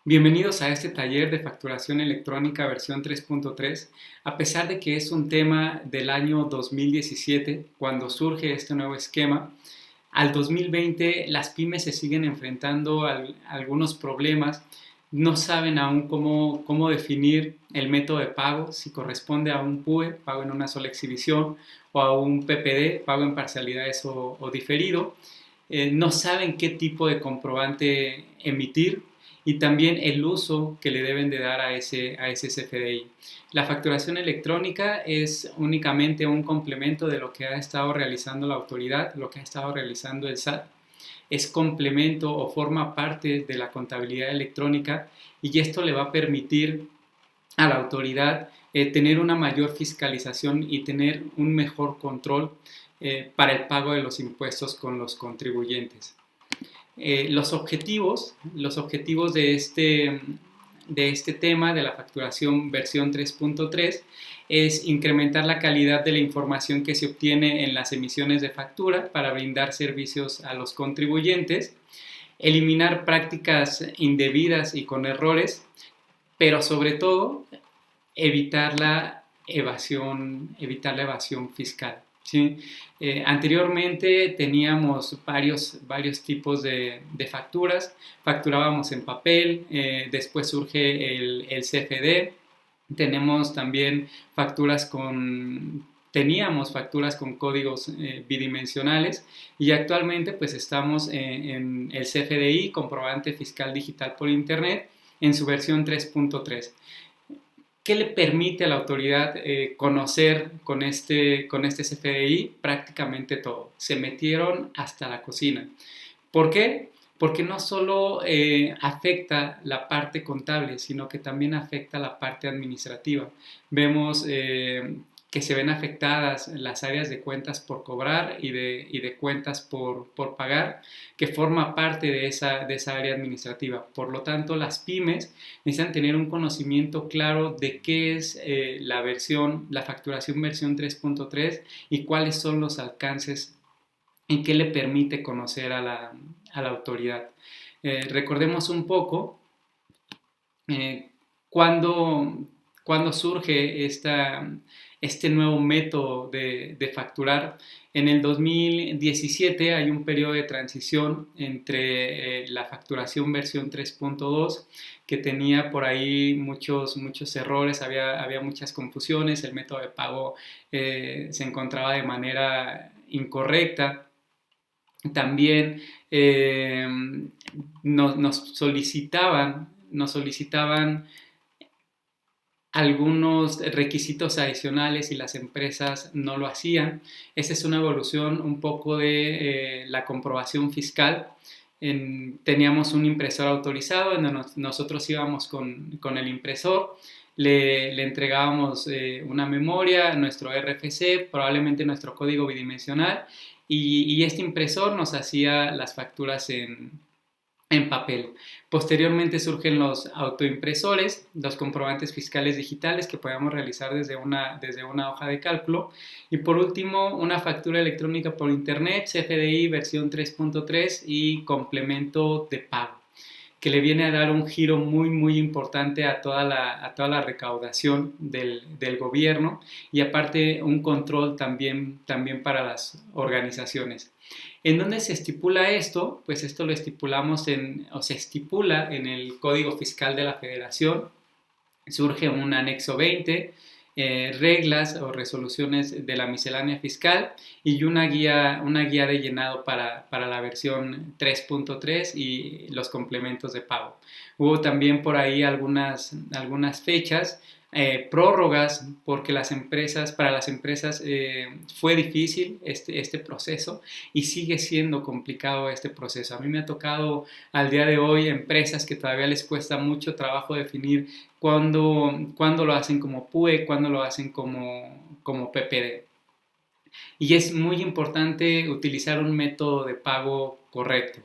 Bienvenidos a este taller de facturación electrónica versión 3.3. A pesar de que es un tema del año 2017, cuando surge este nuevo esquema, al 2020 las pymes se siguen enfrentando a algunos problemas. No saben aún cómo definir el método de pago, si corresponde a un PUE, pago en una sola exhibición, o a un PPD, pago en parcialidades o diferido. No saben qué tipo de comprobante emitir y también el uso que le deben de dar a ese CFDI. La facturación electrónica es únicamente un complemento de lo que ha estado realizando la autoridad, lo que ha estado realizando el SAT. Es complemento o forma parte de la contabilidad electrónica y esto le va a permitir a la autoridad tener una mayor fiscalización y tener un mejor control para el pago de los impuestos con los contribuyentes. Los objetivos de este tema de la facturación versión 3.3 es incrementar la calidad de la información que se obtiene en las emisiones de factura para brindar servicios a los contribuyentes, eliminar prácticas indebidas y con errores, pero sobre todo evitar la evasión fiscal. ¿Sí? Anteriormente teníamos varios tipos de facturas. Facturábamos en papel, después surge el CFD. Tenemos también teníamos facturas con códigos bidimensionales y actualmente pues estamos en el CFDI, comprobante fiscal digital por internet, en su versión 3.3. ¿Qué le permite a la autoridad conocer con este CFDI? Prácticamente todo. Se metieron hasta la cocina. ¿Por qué? Porque no solo afecta la parte contable, sino que también afecta la parte administrativa. Vemos que se ven afectadas las áreas de cuentas por cobrar y de cuentas por pagar, que forma parte de esa área administrativa. Por lo tanto, las pymes necesitan tener un conocimiento claro de qué es la facturación versión 3.3 y cuáles son los alcances y qué le permite conocer a la autoridad. Recordemos un poco eh, cuando, cuando surge este nuevo método de facturar. En el 2017 hay un periodo de transición entre la facturación versión 3.2 que tenía por ahí muchos errores, había muchas confusiones, el método de pago se encontraba de manera incorrecta. También nos solicitaban algunos requisitos adicionales y las empresas no lo hacían. Esa es una evolución un poco de la comprobación fiscal. Teníamos un impresor autorizado, en donde nosotros íbamos con el impresor, le entregábamos una memoria, nuestro RFC, probablemente nuestro código bidimensional, y este impresor nos hacía las facturas en papel. Posteriormente surgen los autoimpresores, los comprobantes fiscales digitales que podemos realizar desde una hoja de cálculo. Y por último, una factura electrónica por internet, CFDI versión 3.3 y complemento de pago, que le viene a dar un giro muy importante a toda la recaudación del gobierno y aparte un control también para las organizaciones. ¿En dónde se estipula esto? Pues esto lo se estipula en el Código Fiscal de la Federación. Surge un anexo 20, reglas o resoluciones de la miscelánea fiscal y una guía de llenado para la versión 3.3 y los complementos de pago. Hubo también por ahí algunas fechas, prórrogas, porque para las empresas fue difícil este proceso y sigue siendo complicado este proceso. A mí me ha tocado al día de hoy empresas que todavía les cuesta mucho trabajo definir cuándo lo hacen como PUE, cuándo lo hacen como PPD. Y es muy importante utilizar un método de pago correcto.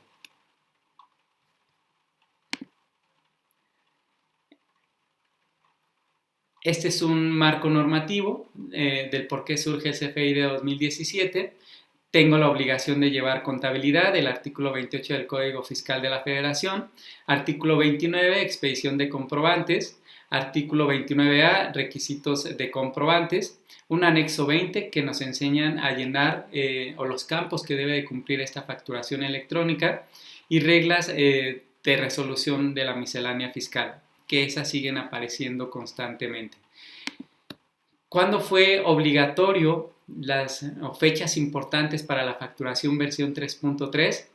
Este es un marco normativo del por qué surge el CFDI de 2017. Tengo la obligación de llevar contabilidad, el artículo 28 del Código Fiscal de la Federación, artículo 29, expedición de comprobantes, artículo 29A, requisitos de comprobantes, un anexo 20 que nos enseñan a llenar o los campos que debe de cumplir esta facturación electrónica y reglas de resolución de la miscelánea fiscal, que esas siguen apareciendo constantemente. ¿Cuándo fue obligatorio las fechas importantes para la facturación versión 3.3?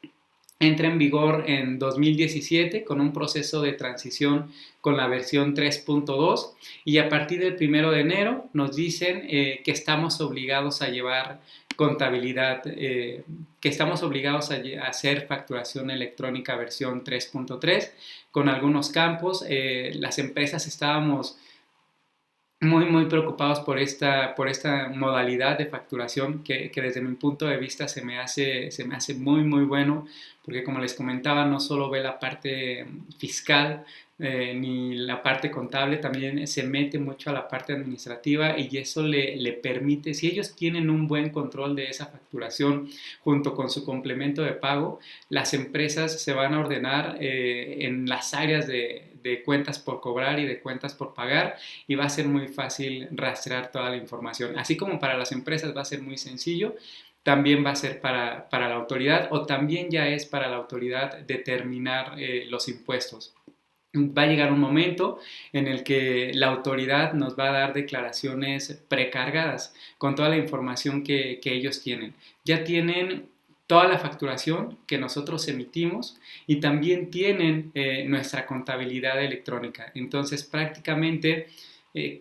Entra en vigor en 2017 con un proceso de transición con la versión 3.2 y a partir del 1 de enero nos dicen que estamos obligados a llevar contabilidad, que estamos obligados a hacer facturación electrónica versión 3.3 con algunos campos. Las empresas estábamos muy preocupados por esta modalidad de facturación que desde mi punto de vista se me hace muy bueno, porque como les comentaba, no solo ve la parte fiscal ni la parte contable, también se mete mucho a la parte administrativa y eso le permite, si ellos tienen un buen control de esa facturación junto con su complemento de pago, las empresas se van a ordenar en las áreas de cuentas por cobrar y de cuentas por pagar y va a ser muy fácil rastrear toda la información. Así como para las empresas va a ser muy sencillo, también va a ser para la autoridad o también ya es para la autoridad determinar los impuestos. Va a llegar un momento en el que la autoridad nos va a dar declaraciones precargadas con toda la información que ellos tienen. Ya tienen toda la facturación que nosotros emitimos y también tienen nuestra contabilidad electrónica. Entonces, prácticamente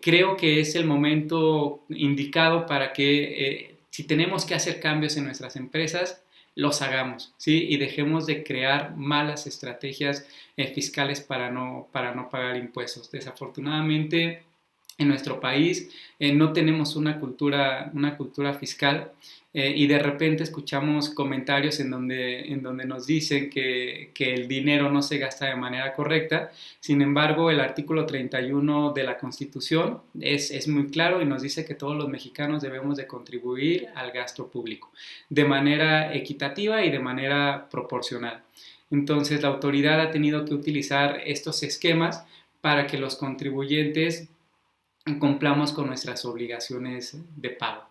creo que es el momento indicado para que si tenemos que hacer cambios en nuestras empresas, los hagamos, ¿sí? Y dejemos de crear malas estrategias fiscales para no pagar impuestos. Desafortunadamente, en nuestro país no tenemos una cultura fiscal y de repente escuchamos comentarios en donde nos dicen que el dinero no se gasta de manera correcta. Sin embargo, el artículo 31 de la Constitución es muy claro y nos dice que todos los mexicanos debemos de contribuir al gasto público de manera equitativa y de manera proporcional. Entonces, la autoridad ha tenido que utilizar estos esquemas para que los contribuyentes cumplamos con nuestras obligaciones de pago.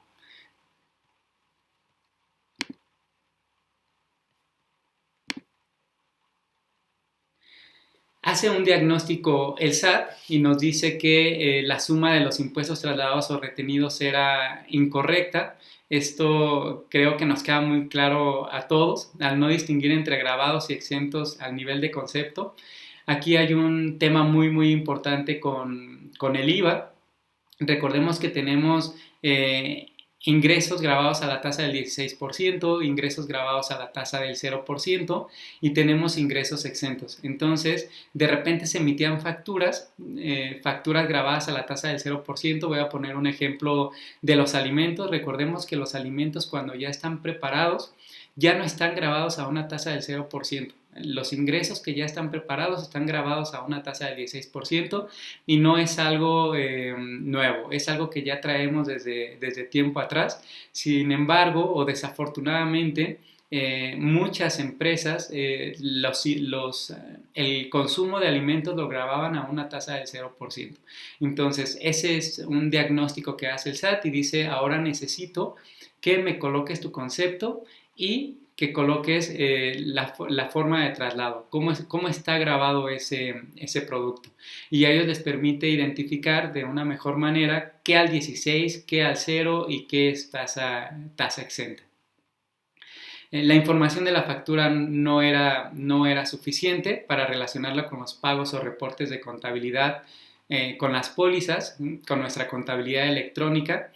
Hace un diagnóstico el SAT y nos dice que la suma de los impuestos trasladados o retenidos era incorrecta. Esto creo que nos queda muy claro a todos, al no distinguir entre gravados y exentos al nivel de concepto. Aquí hay un tema muy importante con el IVA. Recordemos que tenemos ingresos grabados a la tasa del 16%, ingresos grabados a la tasa del 0% y tenemos ingresos exentos. Entonces, de repente se emitían facturas grabadas a la tasa del 0%. Voy a poner un ejemplo de los alimentos. Recordemos que los alimentos cuando ya están preparados ya no están grabados a una tasa del 0%. Los ingresos que ya están preparados están grabados a una tasa del 16% y no es algo nuevo, es algo que ya traemos desde tiempo atrás. Sin embargo, o desafortunadamente, muchas empresas el consumo de alimentos lo grababan a una tasa del 0%. Entonces, ese es un diagnóstico que hace el SAT y dice, ahora necesito que me coloques tu concepto y que coloques la forma de traslado, cómo está grabado ese producto. Y a ellos les permite identificar de una mejor manera qué al 16, qué al 0 y qué es tasa exenta. La información de la factura no era suficiente para relacionarla con los pagos o reportes de contabilidad, con las pólizas, con nuestra contabilidad electrónica.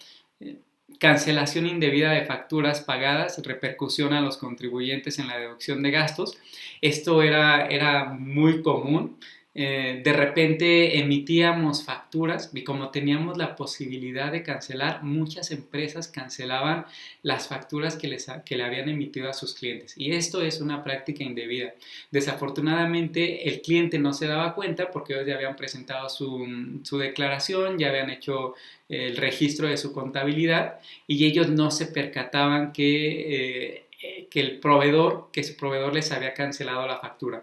Cancelación indebida de facturas pagadas, repercusión a los contribuyentes en la deducción de gastos. Esto era muy común. De repente emitíamos facturas y como teníamos la posibilidad de cancelar, muchas empresas cancelaban las facturas que le habían emitido a sus clientes. Y esto es una práctica indebida. Desafortunadamente, el cliente no se daba cuenta porque ellos ya habían presentado su declaración, ya habían hecho el registro de su contabilidad y ellos no se percataban que su proveedor les había cancelado la factura.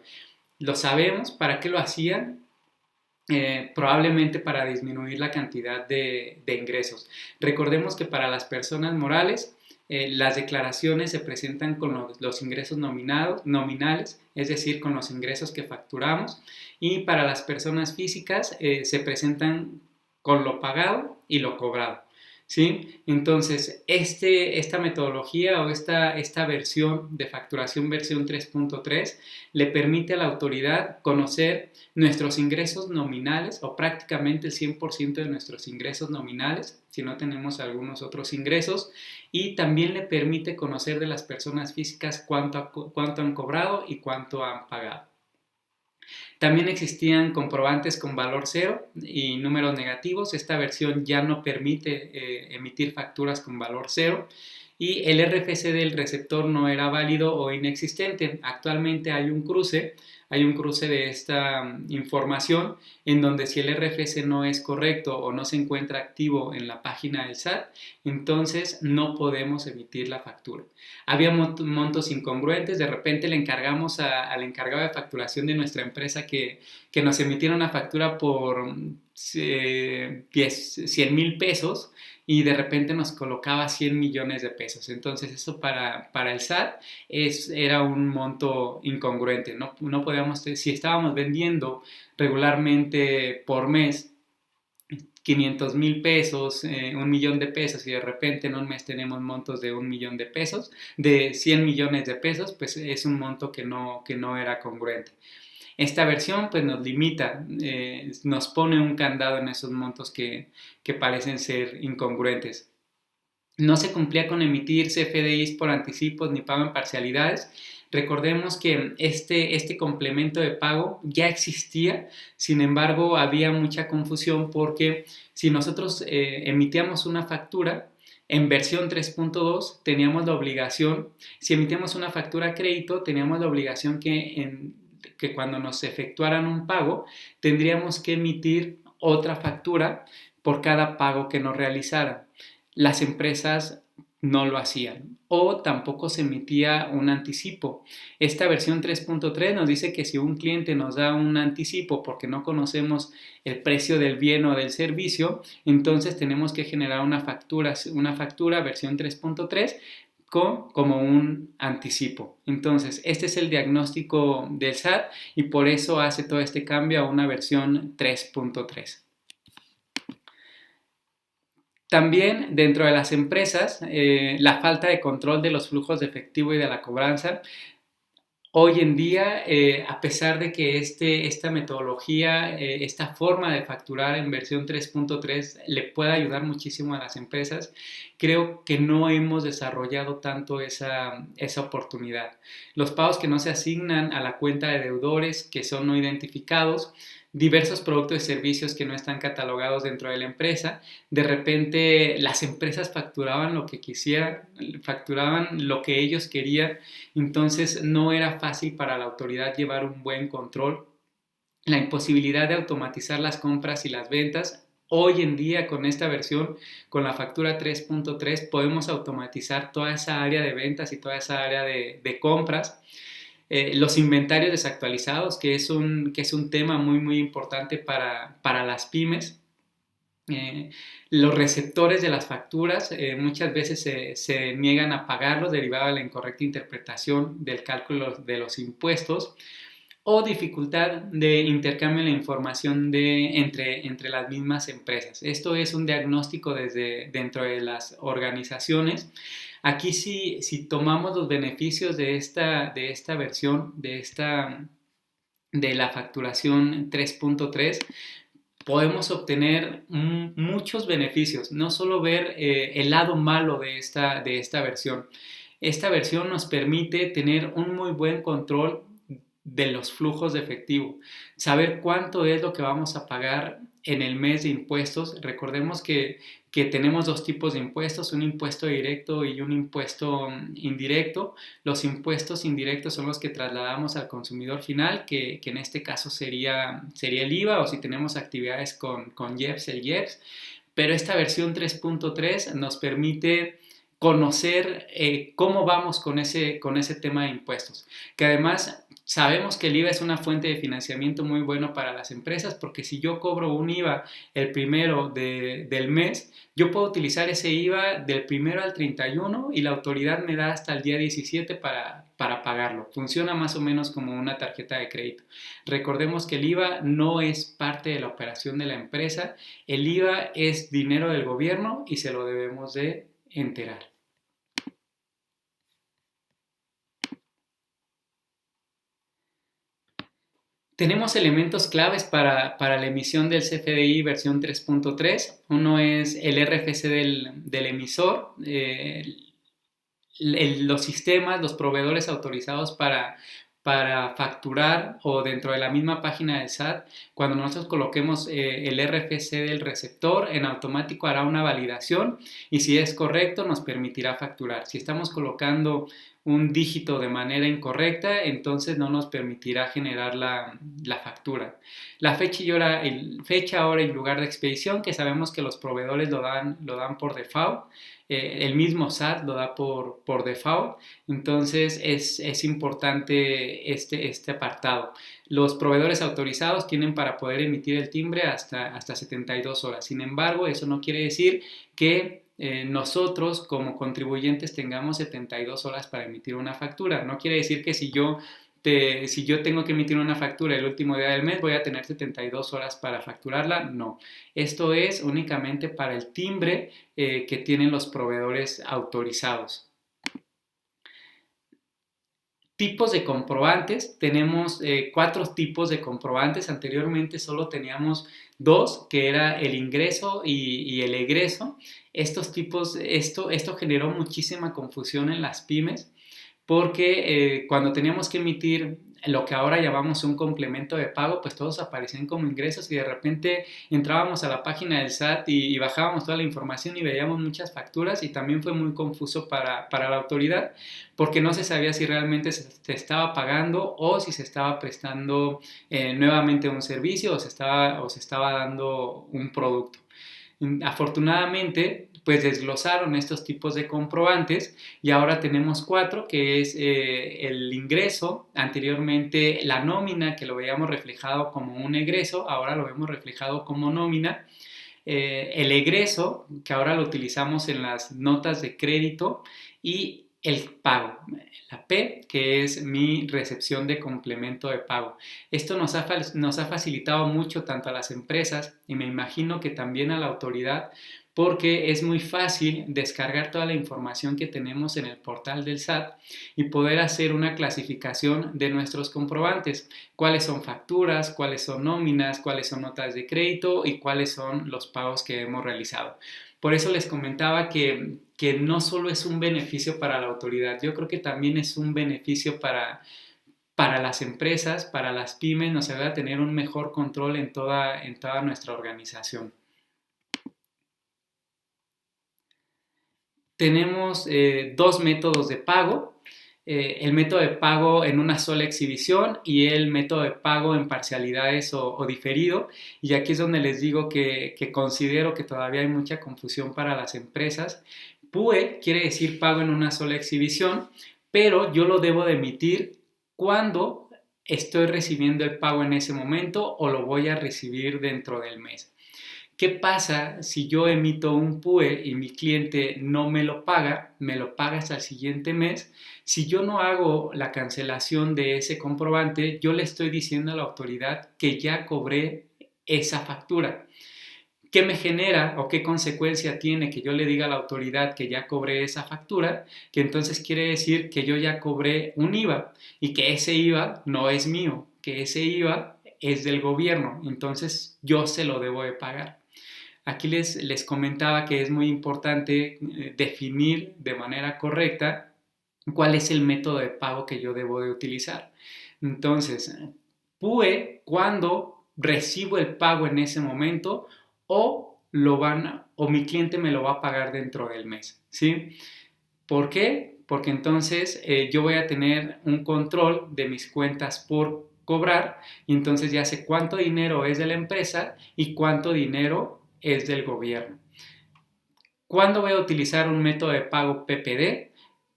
Lo sabemos, ¿para qué lo hacían? Probablemente para disminuir la cantidad de ingresos. Recordemos que para las personas morales, las declaraciones se presentan con los ingresos nominales, es decir, con los ingresos que facturamos, y para las personas físicas se presentan con lo pagado y lo cobrado. ¿Sí? Entonces, esta metodología o esta versión de facturación versión 3.3 le permite a la autoridad conocer nuestros ingresos nominales o prácticamente el 100% de nuestros ingresos nominales, si no tenemos algunos otros ingresos, y también le permite conocer de las personas físicas cuánto han cobrado y cuánto han pagado. También existían comprobantes con valor cero y números negativos. Esta versión ya no permite emitir facturas con valor cero y el RFC del receptor no era válido o inexistente. Actualmente hay un cruce de esta información en donde si el RFC no es correcto o no se encuentra activo en la página del SAT, entonces no podemos emitir la factura. Había montos incongruentes, de repente le encargamos al encargado de facturación de nuestra empresa que nos emitiera una factura por 100,000 pesos y de repente nos colocaba 100 millones de pesos. Entonces eso para el SAT era un monto incongruente. No podíamos, si estábamos vendiendo regularmente por mes 500,000 pesos, 1,000,000 de pesos y de repente en un mes tenemos montos de 1,000,000 de pesos, de 100 millones de pesos, pues es un monto que no era congruente. Esta versión pues nos limita, nos pone un candado en esos montos que parecen ser incongruentes. No se cumplía con emitir CFDIs por anticipos ni pago en parcialidades. Recordemos que este complemento de pago ya existía, sin embargo había mucha confusión porque si nosotros emitíamos una factura, en versión 3.2 teníamos la obligación, si emitíamos una factura a crédito, teníamos la obligación que cuando nos efectuaran un pago, tendríamos que emitir otra factura por cada pago que nos realizaran. Las empresas no lo hacían o tampoco se emitía un anticipo. Esta versión 3.3 nos dice que si un cliente nos da un anticipo porque no conocemos el precio del bien o del servicio, entonces tenemos que generar una factura versión 3.3 como un anticipo. Entonces, este es el diagnóstico del SAT y por eso hace todo este cambio a una versión 3.3. También dentro de las empresas, la falta de control de los flujos de efectivo y de la cobranza. Hoy en día, a pesar de que esta metodología, esta forma de facturar en versión 3.3 le pueda ayudar muchísimo a las empresas, creo que no hemos desarrollado tanto esa oportunidad. Los pagos que no se asignan a la cuenta de deudores que son no identificados, diversos productos y servicios que no están catalogados dentro de la empresa. De repente las empresas facturaban lo que quisieran, facturaban lo que ellos querían, entonces no era fácil para la autoridad llevar un buen control. La imposibilidad de automatizar las compras y las ventas. Hoy en día con esta versión, con la factura 3.3, podemos automatizar toda esa área de ventas y toda esa área de compras. Los inventarios desactualizados, que es un tema muy muy importante para las pymes. Los receptores de las facturas muchas veces se niegan a pagarlos derivado de la incorrecta interpretación del cálculo de los impuestos o dificultad de intercambio de la información entre las mismas empresas. Esto es un diagnóstico dentro de las organizaciones. Aquí si tomamos los beneficios de esta versión, de la facturación 3.3, podemos obtener muchos beneficios, no solo ver el lado malo de esta versión. Esta versión nos permite tener un muy buen control de los flujos de efectivo, saber cuánto es lo que vamos a pagar en el mes de impuestos. Recordemos que tenemos dos tipos de impuestos, un impuesto directo y un impuesto indirecto. Los impuestos indirectos son los que trasladamos al consumidor final, que en este caso sería el IVA, o si tenemos actividades con IEPS, el IEPS. Pero esta versión 3.3 nos permite conocer cómo vamos con ese tema de impuestos, que además sabemos que el IVA es una fuente de financiamiento muy bueno para las empresas, porque si yo cobro un IVA el primero del mes, yo puedo utilizar ese IVA del primero al 31 y la autoridad me da hasta el día 17 para pagarlo. Funciona más o menos como una tarjeta de crédito. Recordemos que el IVA no es parte de la operación de la empresa, el IVA es dinero del gobierno y se lo debemos de enterar. Tenemos elementos claves para la emisión del CFDI versión 3.3. Uno es el RFC del emisor, los sistemas, los proveedores autorizados para facturar, o dentro de la misma página del SAT, cuando nosotros coloquemos el RFC del receptor, en automático hará una validación y si es correcto nos permitirá facturar. Si estamos colocando un dígito de manera incorrecta, entonces no nos permitirá generar la factura. La fecha, hora y lugar de expedición, que sabemos que los proveedores lo dan por default. El mismo SAT lo da por default, entonces es importante este apartado. Los proveedores autorizados tienen para poder emitir el timbre hasta 72 horas. Sin embargo, eso no quiere decir que nosotros como contribuyentes tengamos 72 horas para emitir una factura. No quiere decir que si yo tengo que emitir una factura el último día del mes, voy a tener 72 horas para facturarla. No, esto es únicamente para el timbre que tienen los proveedores autorizados. Tipos de comprobantes. Tenemos 4 tipos de comprobantes. Anteriormente solo teníamos 2, que era el ingreso y el egreso. Esto generó muchísima confusión en las pymes, porque cuando teníamos que emitir lo que ahora llamamos un complemento de pago, pues todos aparecían como ingresos y de repente entrábamos a la página del SAT y bajábamos toda la información y veíamos muchas facturas, y también fue muy confuso para la autoridad, porque no se sabía si realmente se estaba pagando o si se estaba prestando nuevamente un servicio o se estaba dando un producto. Afortunadamente, pues desglosaron estos tipos de comprobantes y ahora tenemos 4, que es el ingreso. Anteriormente la nómina, que lo veíamos reflejado como un egreso, ahora lo vemos reflejado como nómina. El egreso, que ahora lo utilizamos en las notas de crédito, y el pago, la P, que es mi recepción de complemento de pago. Esto nos ha facilitado mucho tanto a las empresas, y me imagino que también a la autoridad, porque es muy fácil descargar toda la información que tenemos en el portal del SAT y poder hacer una clasificación de nuestros comprobantes, cuáles son facturas, cuáles son nóminas, cuáles son notas de crédito y cuáles son los pagos que hemos realizado. Por eso les comentaba que no solo es un beneficio para la autoridad, yo creo que también es un beneficio para las empresas, para las pymes. Nos ayuda a tener un mejor control en toda nuestra organización. Tenemos 2 métodos de pago. El método de pago en una sola exhibición y el método de pago en parcialidades o diferido. Y aquí es donde les digo que considero que todavía hay mucha confusión para las empresas. PUE quiere decir pago en una sola exhibición, pero yo lo debo de emitir cuando estoy recibiendo el pago en ese momento o lo voy a recibir dentro del mes. ¿Qué pasa si yo emito un PUE y mi cliente no me lo paga hasta el siguiente mes? Si yo no hago la cancelación de ese comprobante, yo le estoy diciendo a la autoridad que ya cobré esa factura. ¿Qué me genera o qué consecuencia tiene que yo le diga a la autoridad que ya cobré esa factura? Que entonces quiere decir que yo ya cobré un IVA y que ese IVA no es mío, que ese IVA es del gobierno, entonces yo se lo debo de pagar. Aquí les comentaba que es muy importante definir de manera correcta cuál es el método de pago que yo debo de utilizar. Entonces, PUE cuando recibo el pago en ese momento o mi cliente me lo va a pagar dentro del mes, ¿sí? ¿Por qué? Porque entonces yo voy a tener un control de mis cuentas por cobrar y entonces ya sé cuánto dinero es de la empresa y cuánto dinero es del gobierno. ¿Cuándo voy a utilizar un método de pago PPD?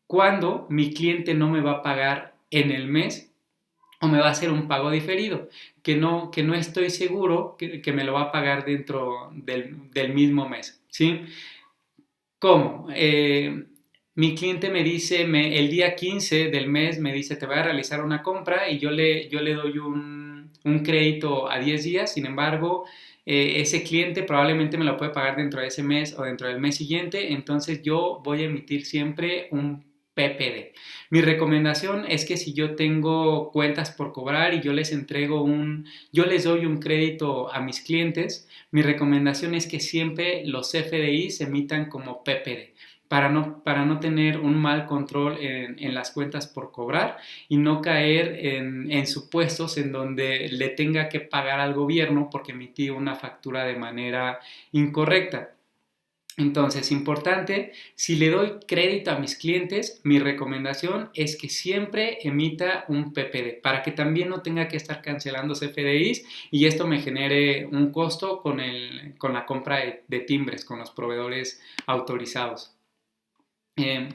Cuando mi cliente no me va a pagar en el mes o me va a hacer un pago diferido, que no estoy seguro que me lo va a pagar dentro del mismo mes, ¿sí? ¿Cómo? Mi cliente me dice, el día 15 del mes me dice, te voy a realizar una compra y yo le doy un crédito a 10 días, sin embargo, ese cliente probablemente me lo puede pagar dentro de ese mes o dentro del mes siguiente, entonces yo voy a emitir siempre un PPD. Mi recomendación es que si yo tengo cuentas por cobrar y yo les doy un crédito a mis clientes, mi recomendación es que siempre los FDI se emitan como PPD para no tener un mal control en las cuentas por cobrar y no caer en supuestos en donde le tenga que pagar al gobierno porque emití una factura de manera incorrecta. Entonces, importante, si le doy crédito a mis clientes, mi recomendación es que siempre emita un PPD para que también no tenga que estar cancelando CFDIs y esto me genere un costo con la compra de timbres con los proveedores autorizados. Eh,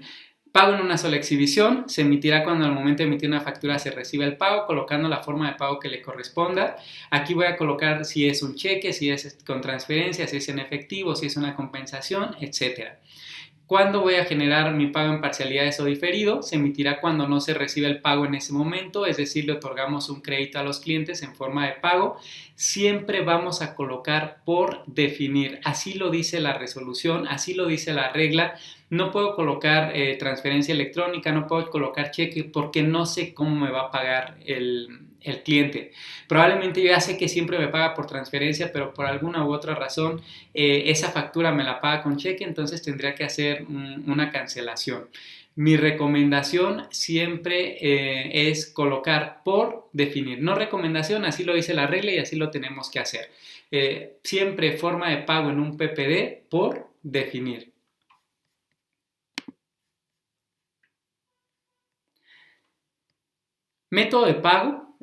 Pago en una sola exhibición, se emitirá cuando al momento de emitir una factura se reciba el pago, colocando la forma de pago que le corresponda. Aquí voy a colocar si es un cheque, si es con transferencia, si es en efectivo, si es una compensación, etc. ¿Cuándo voy a generar mi pago en parcialidades o diferido? Se emitirá cuando no se recibe el pago en ese momento, es decir, le otorgamos un crédito a los clientes en forma de pago. Siempre vamos a colocar por definir. Así lo dice la resolución, así lo dice la regla. No puedo colocar transferencia electrónica, no puedo colocar cheque porque no sé cómo me va a pagar el cliente. Probablemente yo ya sé que siempre me paga por transferencia, pero por alguna u otra razón esa factura me la paga con cheque, entonces tendría que hacer una cancelación. Mi recomendación siempre es colocar por definir. No recomendación, así lo dice la regla y así lo tenemos que hacer. Siempre forma de pago en un PPD por definir. Método de pago.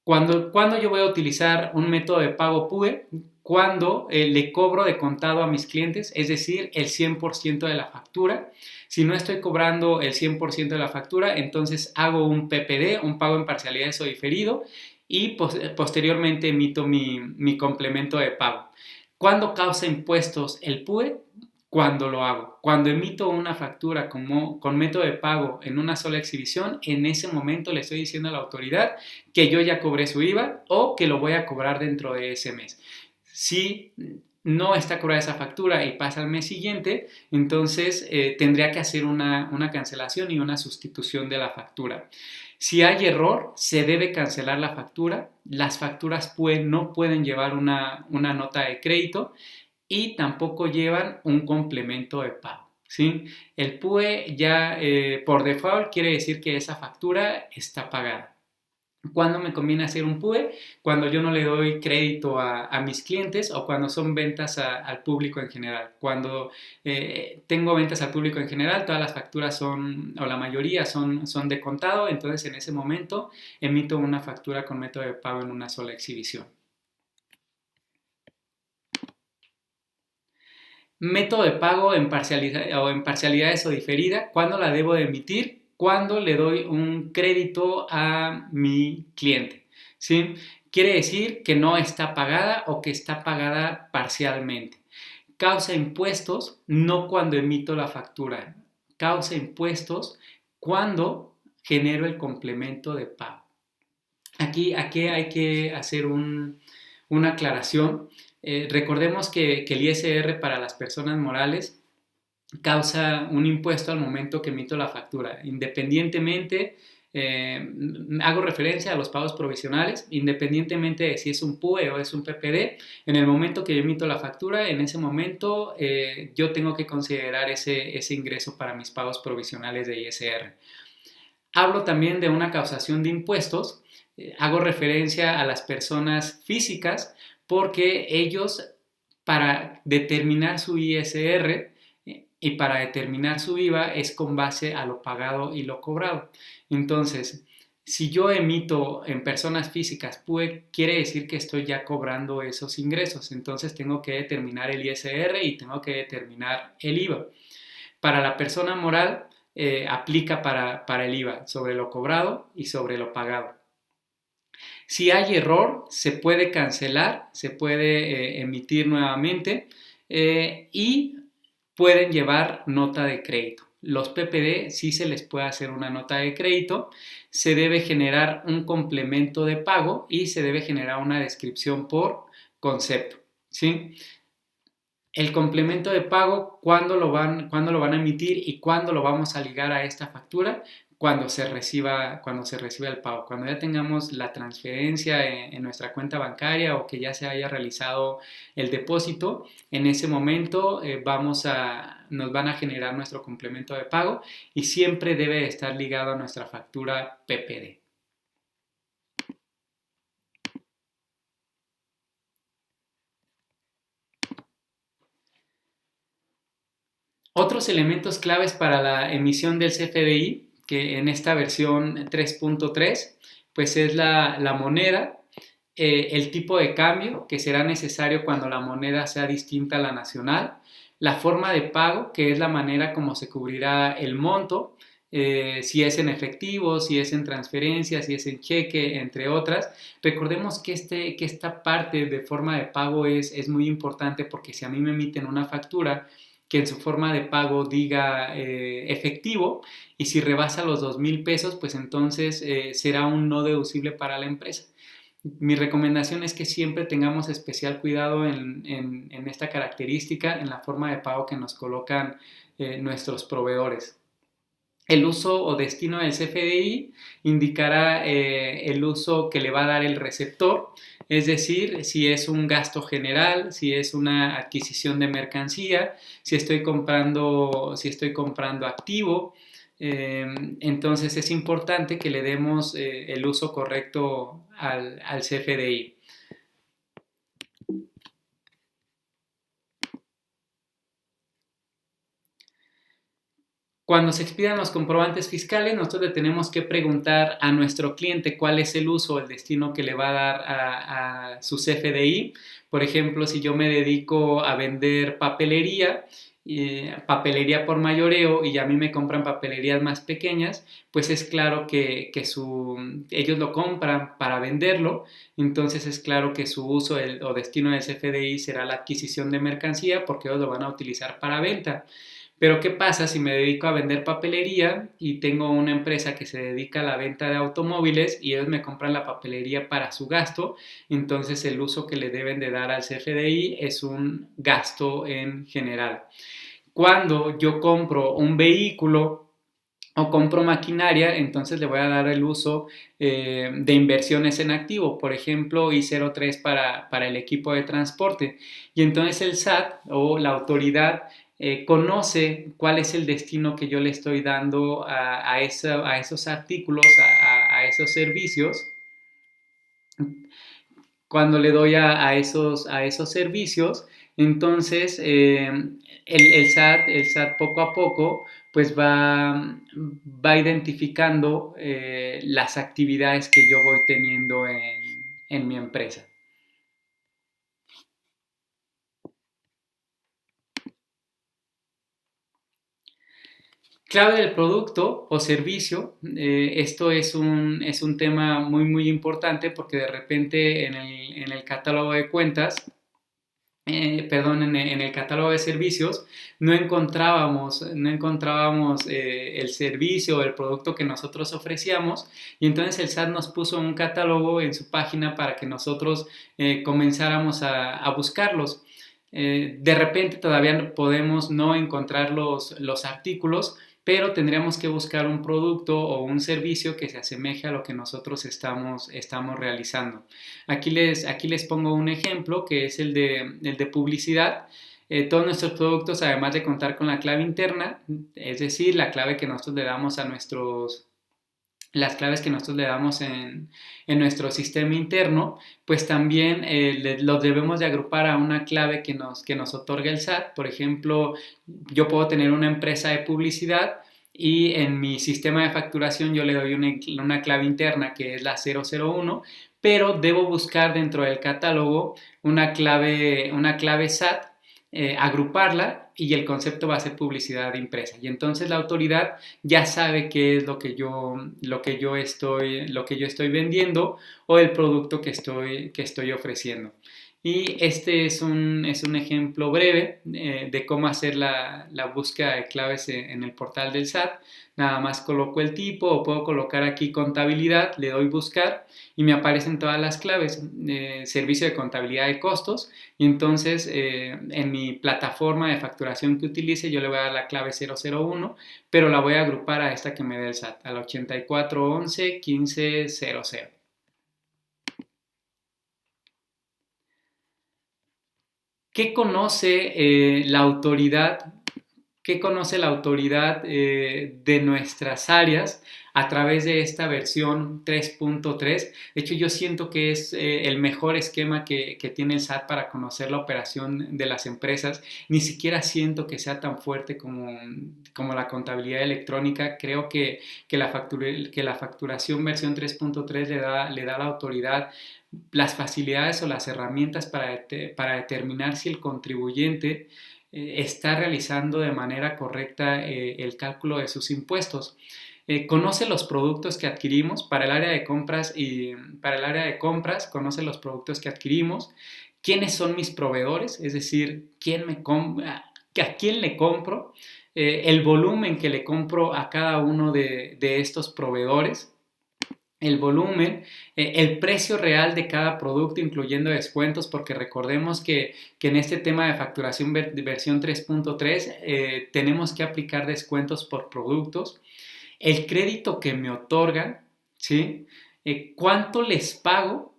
Cuando yo voy a utilizar un método de pago PUE, cuando le cobro de contado a mis clientes, es decir, el 100% de la factura. Si no estoy cobrando el 100% de la factura, entonces hago un PPD, un pago en parcialidades o diferido, y posteriormente emito mi complemento de pago. ¿Cuándo causa impuestos el PUE? Cuando lo hago. Cuando emito una factura con método de pago en una sola exhibición, en ese momento le estoy diciendo a la autoridad que yo ya cobré su IVA o que lo voy a cobrar dentro de ese mes. Si no está cobrada esa factura y pasa al mes siguiente, entonces tendría que hacer una cancelación y una sustitución de la factura. Si hay error, se debe cancelar la factura. Las facturas no pueden llevar una nota de crédito y tampoco llevan un complemento de pago, ¿sí? El PUE ya por default quiere decir que esa factura está pagada. ¿Cuándo me conviene hacer un PUE? Cuando yo no le doy crédito a mis clientes o cuando son ventas al público en general. Cuando tengo ventas al público en general, todas las facturas o la mayoría son de contado, entonces en ese momento emito una factura con método de pago en una sola exhibición. Método de pago en parcialidades o diferida. ¿Cuándo la debo de emitir? Cuando le doy un crédito a mi cliente, ¿sí? Quiere decir que no está pagada o que está pagada parcialmente. Causa impuestos no cuando emito la factura. Causa impuestos cuando genero el complemento de pago. Aquí hay que hacer una aclaración. Recordemos que el ISR para las personas morales causa un impuesto al momento que emito la factura. Independientemente, hago referencia a los pagos provisionales, independientemente de si es un PUE o es un PPD, en el momento que yo emito la factura, en ese momento yo tengo que considerar ese ingreso para mis pagos provisionales de ISR. Hablo también de una causación de impuestos. Hago referencia a las personas físicas porque ellos, para determinar su ISR y para determinar su IVA, es con base a lo pagado y lo cobrado. Entonces, si yo emito en personas físicas, quiere decir que estoy ya cobrando esos ingresos. Entonces tengo que determinar el ISR y tengo que determinar el IVA. Para la persona moral, aplica para el IVA sobre lo cobrado y sobre lo pagado. Si hay error, se puede cancelar, se puede emitir nuevamente y pueden llevar nota de crédito. Los PPD sí se les puede hacer una nota de crédito, se debe generar un complemento de pago y se debe generar una descripción por concepto, ¿sí? El complemento de pago, cuándo lo van a emitir y cuándo lo vamos a ligar a esta factura, cuando se reciba el pago. Cuando ya tengamos la transferencia en nuestra cuenta bancaria o que ya se haya realizado el depósito, en ese momento nos van a generar nuestro complemento de pago y siempre debe estar ligado a nuestra factura PPD. Otros elementos claves para la emisión del CFDI, que en esta versión 3.3, pues es la moneda, el tipo de cambio que será necesario cuando la moneda sea distinta a la nacional, la forma de pago, que es la manera como se cubrirá el monto, si es en efectivo, si es en transferencia, si es en cheque, entre otras. Recordemos que esta parte de forma de pago es muy importante porque si a mí me emiten una factura que en su forma de pago diga efectivo y si rebasa los 2,000 pesos, pues entonces será un no deducible para la empresa. Mi recomendación es que siempre tengamos especial cuidado en esta característica, en la forma de pago que nos colocan nuestros proveedores. El uso o destino del CFDI indicará el uso que le va a dar el receptor, es decir, si es un gasto general, si es una adquisición de mercancía, si estoy comprando activo. Entonces es importante que le demos el uso correcto al CFDI. Cuando se expidan los comprobantes fiscales, nosotros le tenemos que preguntar a nuestro cliente cuál es el uso o el destino que le va a dar a su CFDI. Por ejemplo, si yo me dedico a vender papelería, papelería por mayoreo y a mí me compran papelerías más pequeñas, pues es claro que ellos lo compran para venderlo, entonces es claro que su uso o destino del CFDI será la adquisición de mercancía porque ellos lo van a utilizar para venta. Pero ¿qué pasa si me dedico a vender papelería y tengo una empresa que se dedica a la venta de automóviles y ellos me compran la papelería para su gasto? Entonces el uso que le deben de dar al CFDI es un gasto en general. Cuando yo compro un vehículo o compro maquinaria, entonces le voy a dar el uso de inversiones en activo, por ejemplo, I03 para el equipo de transporte. Y entonces el SAT o la autoridad conoce cuál es el destino que yo le estoy dando a esos artículos, a esos servicios. Cuando le doy a esos servicios, entonces el SAT poco a poco pues va identificando las actividades que yo voy teniendo en mi empresa. Clave del producto o servicio, esto es un tema muy muy importante porque de repente en el catálogo de cuentas, en el catálogo de servicios no encontrábamos el servicio o el producto que nosotros ofrecíamos y entonces el SAT nos puso un catálogo en su página para que nosotros comenzáramos a buscarlos. De repente todavía podemos no encontrar los artículos, pero tendríamos que buscar un producto o un servicio que se asemeje a lo que nosotros estamos realizando. Aquí les pongo un ejemplo que es el de publicidad. Todos nuestros productos, además de contar con la clave interna, es decir, la clave que nosotros le damos a nuestros las claves que nosotros le damos en nuestro sistema interno, pues también los debemos de agrupar a una clave que nos otorga el SAT. Por ejemplo, yo puedo tener una empresa de publicidad y en mi sistema de facturación yo le doy una clave interna que es la 001, pero debo buscar dentro del catálogo una clave SAT, agruparla y el concepto va a ser publicidad impresa. Y entonces la autoridad ya sabe qué es lo que yo estoy vendiendo o el producto que estoy ofreciendo. Y este es un ejemplo breve de cómo hacer la búsqueda de claves en el portal del SAT. Nada más coloco el tipo o puedo colocar aquí contabilidad, le doy buscar y me aparecen todas las claves. Servicio de contabilidad de costos y entonces en mi plataforma de facturación que utilice yo le voy a dar la clave 001, pero la voy a agrupar a esta que me da el SAT, al 8411 1500. ¿Qué conoce la autoridad? ¿Qué conoce la autoridad de nuestras áreas a través de esta versión 3.3? De hecho, yo siento que es el mejor esquema que tiene el SAT para conocer la operación de las empresas. Ni siquiera siento que sea tan fuerte como la contabilidad electrónica. Creo que la facturación versión 3.3 le da a la autoridad las facilidades o las herramientas para determinar si el contribuyente está realizando de manera correcta el cálculo de sus impuestos. Conoce los productos que adquirimos para el área de compras y para el área de compras conoce los productos que adquirimos, quiénes son mis proveedores, es decir, a quién le compro, el volumen que le compro a cada uno de estos proveedores, el volumen, el precio real de cada producto, incluyendo descuentos, porque recordemos que en este tema de facturación de versión 3.3 tenemos que aplicar descuentos por productos, el crédito que me otorgan, ¿sí? Cuánto les pago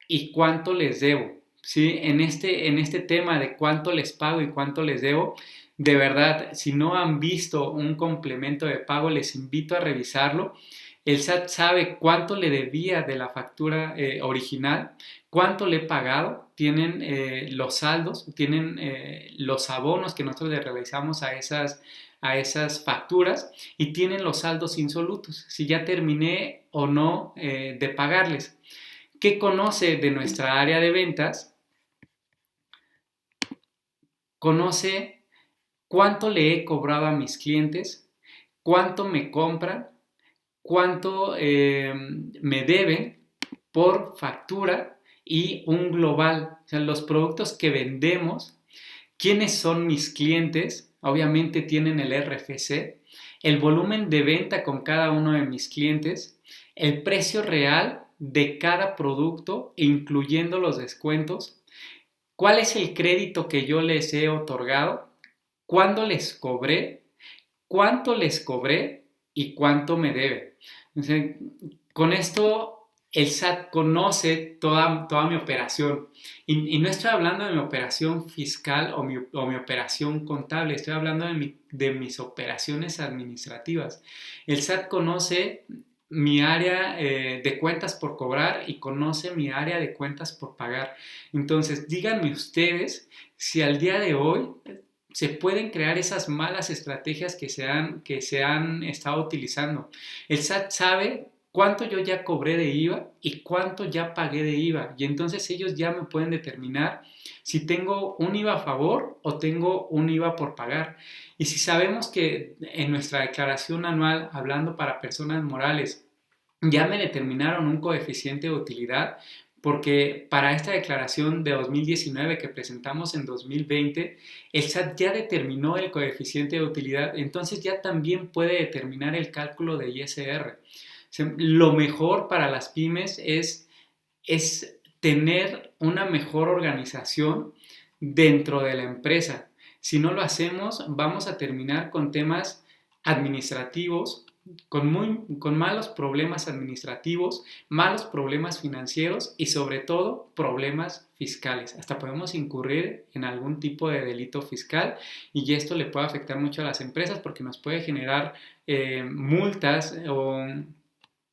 y cuánto les debo, ¿sí? En este tema de cuánto les pago y cuánto les debo, de verdad, si no han visto un complemento de pago, les invito a revisarlo. El SAT sabe cuánto le debía de la factura original, cuánto le he pagado, tienen los saldos, tienen los abonos que nosotros le realizamos a esas facturas y tienen los saldos insolutos, si ya terminé o no de pagarles. ¿Qué conoce de nuestra área de ventas? Conoce cuánto le he cobrado a mis clientes, cuánto me compran, cuánto me deben por factura y un global, o sea, los productos que vendemos, quiénes son mis clientes, obviamente tienen el RFC, el volumen de venta con cada uno de mis clientes, el precio real de cada producto, incluyendo los descuentos, cuál es el crédito que yo les he otorgado, cuándo les cobré, cuánto les cobré y cuánto me debe. Entonces, con esto el SAT conoce toda mi operación y no estoy hablando de mi operación fiscal o mi operación contable, estoy hablando de mis operaciones administrativas. El SAT conoce mi área de cuentas por cobrar y conoce mi área de cuentas por pagar. Entonces, díganme ustedes si al día de hoy se pueden crear esas malas estrategias que se han estado utilizando. El SAT sabe cuánto yo ya cobré de IVA y cuánto ya pagué de IVA. Y entonces ellos ya me pueden determinar si tengo un IVA a favor o tengo un IVA por pagar. Y si sabemos que en nuestra declaración anual, hablando para personas morales, ya me determinaron un coeficiente de utilidad, porque para esta declaración de 2019 que presentamos en 2020, el SAT ya determinó el coeficiente de utilidad, entonces ya también puede determinar el cálculo de ISR. O sea, lo mejor para las pymes es tener una mejor organización dentro de la empresa. Si no lo hacemos, vamos a terminar con temas administrativos, con malos problemas administrativos, malos problemas financieros y sobre todo problemas fiscales. Hasta podemos incurrir en algún tipo de delito fiscal y esto le puede afectar mucho a las empresas porque nos puede generar multas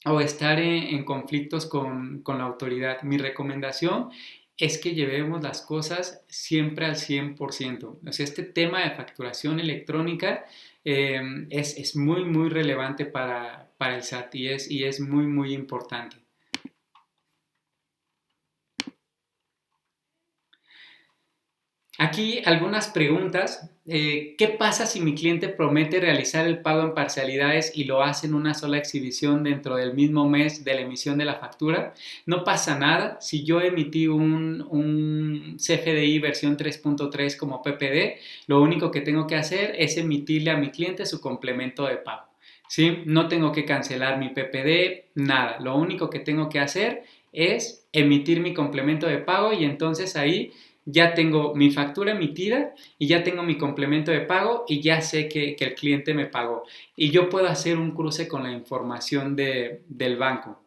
o estar en conflictos con la autoridad. Mi recomendación es que llevemos las cosas siempre al 100%. O sea, este tema de facturación electrónica es muy, muy relevante para el SAT y es muy, muy importante. Aquí algunas preguntas. ¿Qué pasa si mi cliente promete realizar el pago en parcialidades y lo hace en una sola exhibición dentro del mismo mes de la emisión de la factura? No pasa nada. Si yo emití un CFDI versión 3.3 como PPD, lo único que tengo que hacer es emitirle a mi cliente su complemento de pago. ¿Sí? No tengo que cancelar mi PPD, nada. Lo único que tengo que hacer es emitir mi complemento de pago y entonces ahí ya tengo mi factura emitida y ya tengo mi complemento de pago y ya sé que el cliente me pagó. Y yo puedo hacer un cruce con la información del banco.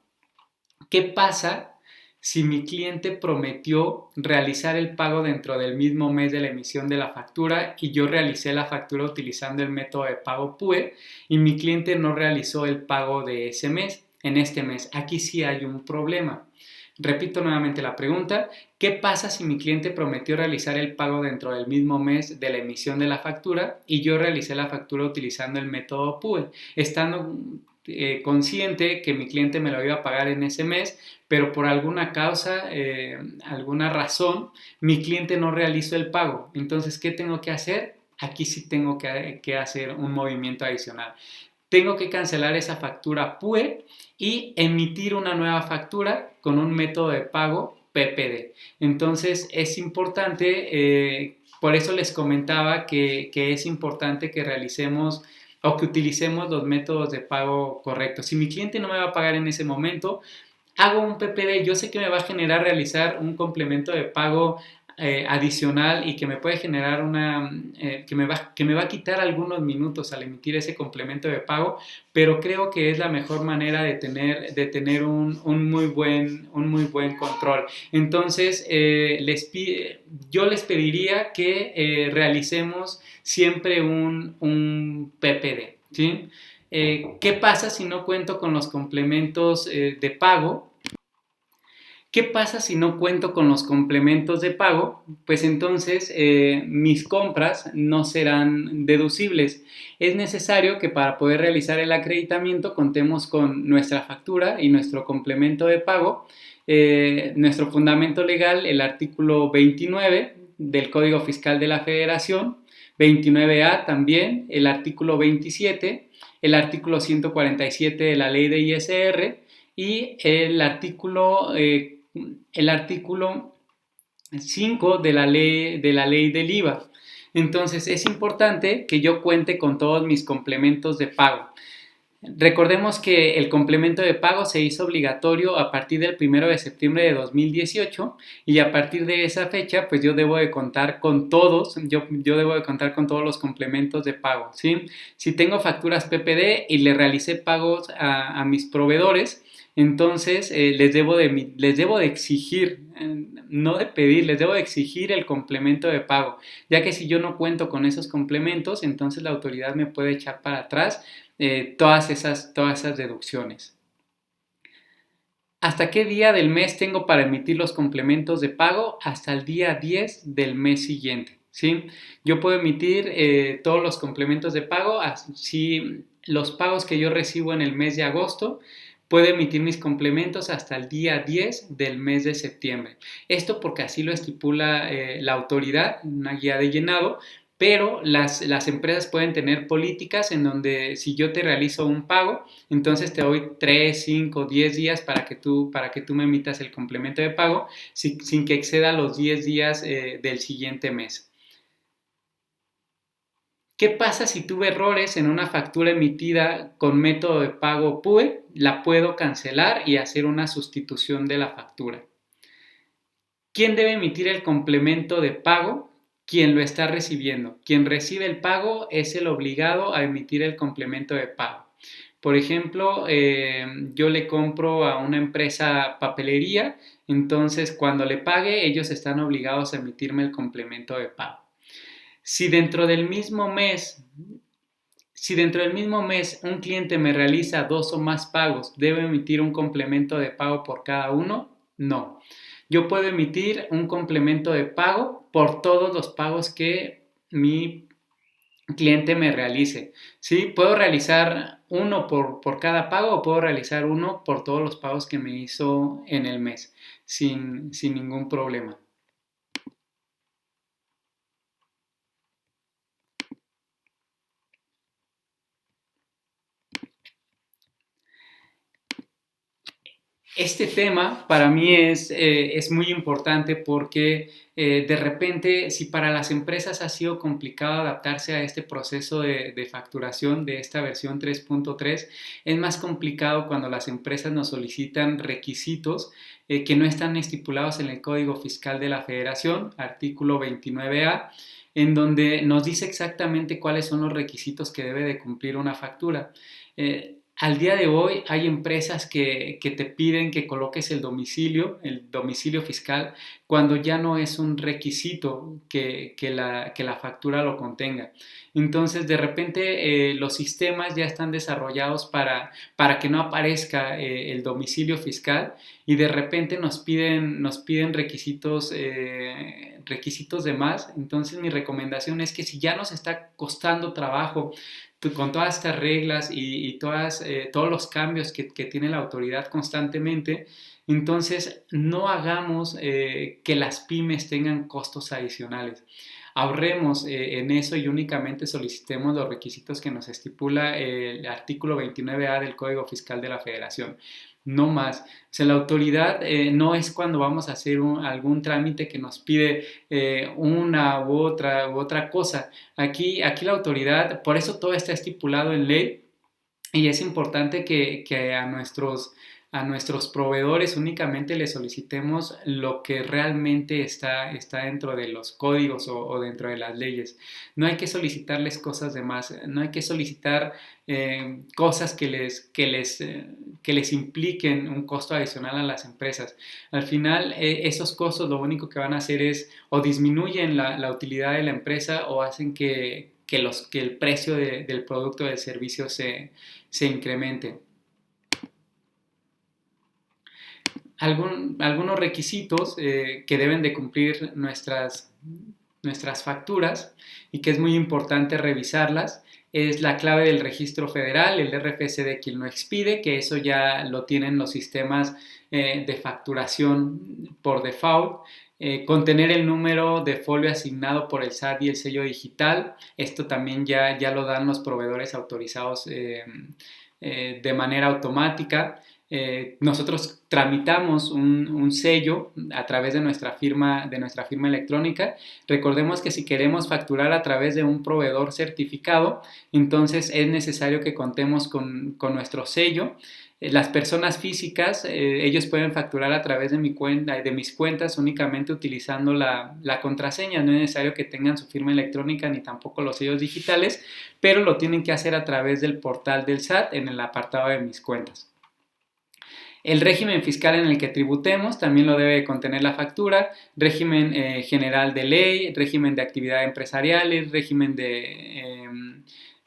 ¿Qué pasa si mi cliente prometió realizar el pago dentro del mismo mes de la emisión de la factura y yo realicé la factura utilizando el método de pago PUE y mi cliente no realizó el pago de ese mes, en este mes? Aquí sí hay un problema. Repito nuevamente la pregunta: ¿qué pasa si mi cliente prometió realizar el pago dentro del mismo mes de la emisión de la factura y yo realicé la factura utilizando el método PUE, estando consciente que mi cliente me lo iba a pagar en ese mes, pero por alguna causa, alguna razón, mi cliente no realizó el pago? Entonces, ¿qué tengo que hacer? Aquí sí tengo que hacer un movimiento adicional. Tengo que cancelar esa factura PUE y emitir una nueva factura con un método de pago PPD. Entonces es importante, por eso les comentaba que es importante que realicemos o que utilicemos los métodos de pago correctos. Si mi cliente no me va a pagar en ese momento, hago un PPD. Yo sé que me va a generar realizar un complemento de pago adicional y que me puede generar que me va a quitar algunos minutos al emitir ese complemento de pago, pero creo que es la mejor manera de tener un muy buen control. Entonces, yo les pediría que realicemos siempre un PPD, ¿sí? ¿Qué pasa si no cuento con los complementos de pago? ¿Qué pasa si no cuento con los complementos de pago? Pues entonces mis compras no serán deducibles. Es necesario que para poder realizar el acreditamiento contemos con nuestra factura y nuestro complemento de pago, nuestro fundamento legal, el artículo 29 del Código Fiscal de la Federación, 29A también, el artículo 27, el artículo 147 de la ley de ISR y el artículo 5 de la ley del IVA. Entonces es importante que yo cuente con todos mis complementos de pago. Recordemos que el complemento de pago se hizo obligatorio a partir del 1 de septiembre de 2018 y a partir de esa fecha pues yo debo de contar con todos, yo debo de contar con todos los complementos de pago, ¿sí? Si tengo facturas PPD y le realicé pagos a mis proveedores, entonces les debo de exigir, no de pedir, les debo de exigir el complemento de pago, ya que si yo no cuento con esos complementos, entonces la autoridad me puede echar para atrás todas esas deducciones. ¿Hasta qué día del mes tengo para emitir los complementos de pago? Hasta el día 10 del mes siguiente, ¿sí? Yo puedo emitir todos los complementos de pago, si los pagos que yo recibo en el mes de agosto, puedo emitir mis complementos hasta el día 10 del mes de septiembre. Esto porque así lo estipula la autoridad, una guía de llenado, pero las empresas pueden tener políticas en donde si yo te realizo un pago, entonces te doy 3, 5, 10 días para que tú me emitas el complemento de pago sin que exceda los 10 días del siguiente mes. ¿Qué pasa si tuve errores en una factura emitida con método de pago PUE? La puedo cancelar y hacer una sustitución de la factura. ¿Quién debe emitir el complemento de pago? Quien lo está recibiendo. Quien recibe el pago es el obligado a emitir el complemento de pago. Por ejemplo, yo le compro a una empresa papelería, entonces cuando le pague ellos están obligados a emitirme el complemento de pago. Si dentro del mismo mes Si dentro del mismo mes un cliente me realiza 2 o más pagos, ¿debo emitir un complemento de pago por cada uno? No. Yo puedo emitir un complemento de pago por todos los pagos que mi cliente me realice. ¿Sí? Puedo realizar uno por cada pago o puedo realizar uno por todos los pagos que me hizo en el mes, sin ningún problema. Este tema para mí es muy importante porque de repente, si para las empresas ha sido complicado adaptarse a este proceso de facturación de esta versión 3.3, es más complicado cuando las empresas nos solicitan requisitos que no están estipulados en el Código Fiscal de la Federación, artículo 29A, en donde nos dice exactamente cuáles son los requisitos que debe de cumplir una factura. Al día de hoy hay empresas que te piden que coloques el domicilio fiscal, cuando ya no es un requisito que la factura lo contenga. Entonces, de repente, los sistemas ya están desarrollados para que no aparezca el domicilio fiscal y de repente nos piden requisitos de más. Entonces, mi recomendación es que si ya nos está costando trabajo con todas estas reglas y todos los cambios que tiene la autoridad constantemente, entonces no hagamos que las pymes tengan costos adicionales. Ahorremos en eso y únicamente solicitemos los requisitos que nos estipula el artículo 29A del Código Fiscal de la Federación. No más. O sea, la autoridad no es cuando vamos a hacer algún trámite que nos pide una u otra cosa. Aquí la autoridad, por eso todo está estipulado en ley y es importante que a nuestros proveedores únicamente les solicitemos lo que realmente está dentro de los códigos o dentro de las leyes. No hay que solicitarles cosas de más, no hay que solicitar cosas que les impliquen un costo adicional a las empresas. Al final, esos costos lo único que van a hacer es o disminuyen la utilidad de la empresa o hacen que el precio del producto o del servicio se incremente. Algunos requisitos que deben de cumplir nuestras facturas y que es muy importante revisarlas es la clave del registro federal, el RFC de quien lo expide, que eso ya lo tienen los sistemas de facturación por default. Contener el número de folio asignado por el SAT y el sello digital. Esto también ya lo dan los proveedores autorizados de manera automática. Nosotros tramitamos un sello a través de nuestra firma electrónica. Recordemos que si queremos facturar a través de un proveedor certificado, entonces es necesario que contemos con nuestro sello. Las personas físicas, ellos pueden facturar a través de mis cuentas únicamente utilizando la contraseña. No es necesario que tengan su firma electrónica ni tampoco los sellos digitales, pero lo tienen que hacer a través del portal del SAT en el apartado de mis cuentas. El régimen fiscal en el que tributemos también lo debe contener la factura, régimen general de ley, régimen de actividad empresariales, régimen de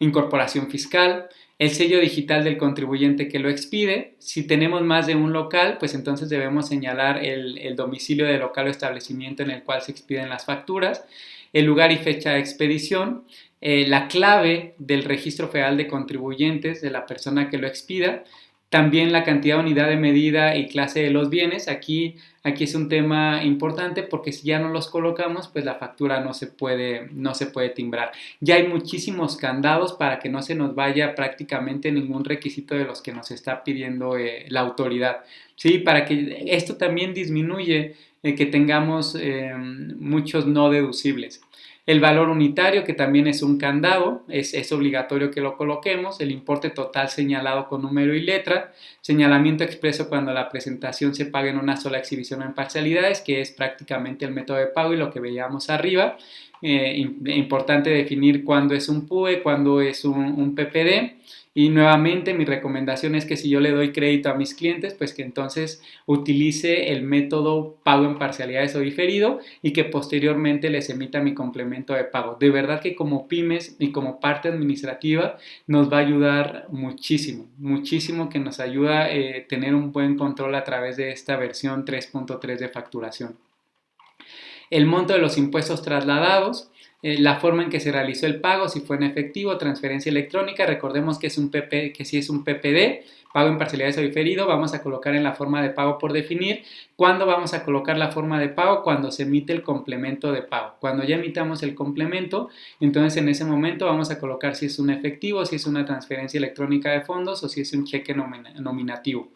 incorporación fiscal, el sello digital del contribuyente que lo expide. Si tenemos más de un local, pues entonces debemos señalar el domicilio del local o establecimiento en el cual se expiden las facturas, el lugar y fecha de expedición, la clave del registro federal de contribuyentes de la persona que lo expida, también la cantidad, unidad de medida y clase de los bienes. Aquí es un tema importante porque si ya no los colocamos, pues la factura no se puede timbrar. Ya hay muchísimos candados para que no se nos vaya prácticamente ningún requisito de los que nos está pidiendo la autoridad. ¿Sí? Para que esto también disminuye que tengamos muchos no deducibles. El valor unitario, que también es un candado, es obligatorio que lo coloquemos. El importe total señalado con número y letra. Señalamiento expreso cuando la presentación se paga en una sola exhibición o en parcialidades, que es prácticamente el método de pago y lo que veíamos arriba. Importante definir cuándo es un PUE, cuándo es un PPD Y nuevamente mi recomendación es que si yo le doy crédito a mis clientes, pues que entonces utilice el método pago en parcialidades o diferido y que posteriormente les emita mi complemento de pago. De verdad que como pymes y como parte administrativa nos va a ayudar muchísimo, muchísimo, que nos ayuda a tener un buen control a través de esta versión 3.3 de facturación. El monto de los impuestos trasladados, la forma en que se realizó el pago, si fue en efectivo, transferencia electrónica. Recordemos que si es un PPD, pago en parcialidades o diferido, vamos a colocar en la forma de pago por definir. ¿Cuándo vamos a colocar la forma de pago? Cuando se emite el complemento de pago. Cuando ya emitamos el complemento, entonces en ese momento vamos a colocar si es un efectivo, si es una transferencia electrónica de fondos o si es un cheque nominativo.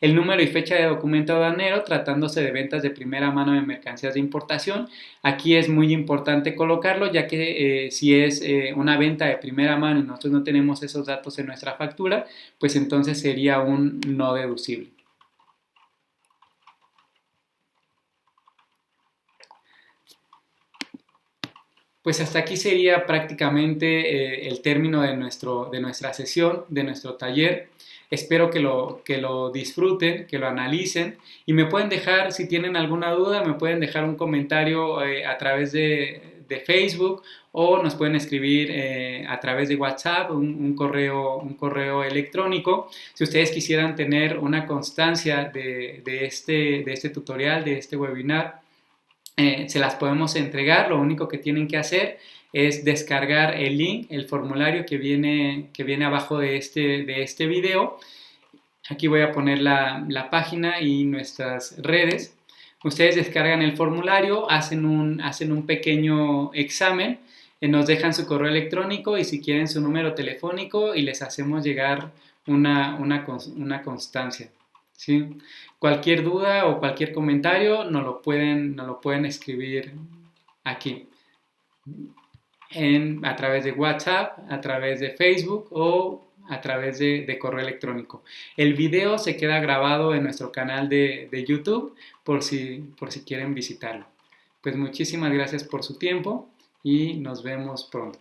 El número y fecha de documento aduanero, tratándose de ventas de primera mano de mercancías de importación. Aquí es muy importante colocarlo, ya que si es una venta de primera mano y nosotros no tenemos esos datos en nuestra factura, pues entonces sería un no deducible. Pues hasta aquí sería prácticamente el término de nuestra sesión, de nuestro taller. Espero que lo disfruten, que lo analicen y me pueden dejar, si tienen alguna duda, me pueden dejar un comentario a través de Facebook o nos pueden escribir a través de WhatsApp, un correo electrónico. Si ustedes quisieran tener una constancia de este tutorial, de este webinar, se las podemos entregar. Lo único que tienen que hacer es descargar el link, el formulario que viene abajo de este video. Aquí voy a poner la página y nuestras redes. Ustedes descargan el formulario, hacen un pequeño examen, nos dejan su correo electrónico y si quieren su número telefónico y les hacemos llegar una constancia. ¿Sí? Cualquier duda o cualquier comentario nos lo pueden escribir aquí a través de WhatsApp, a través de Facebook o a través de correo electrónico. El video se queda grabado en nuestro canal de YouTube por si quieren visitarlo. Pues muchísimas gracias por su tiempo y nos vemos pronto.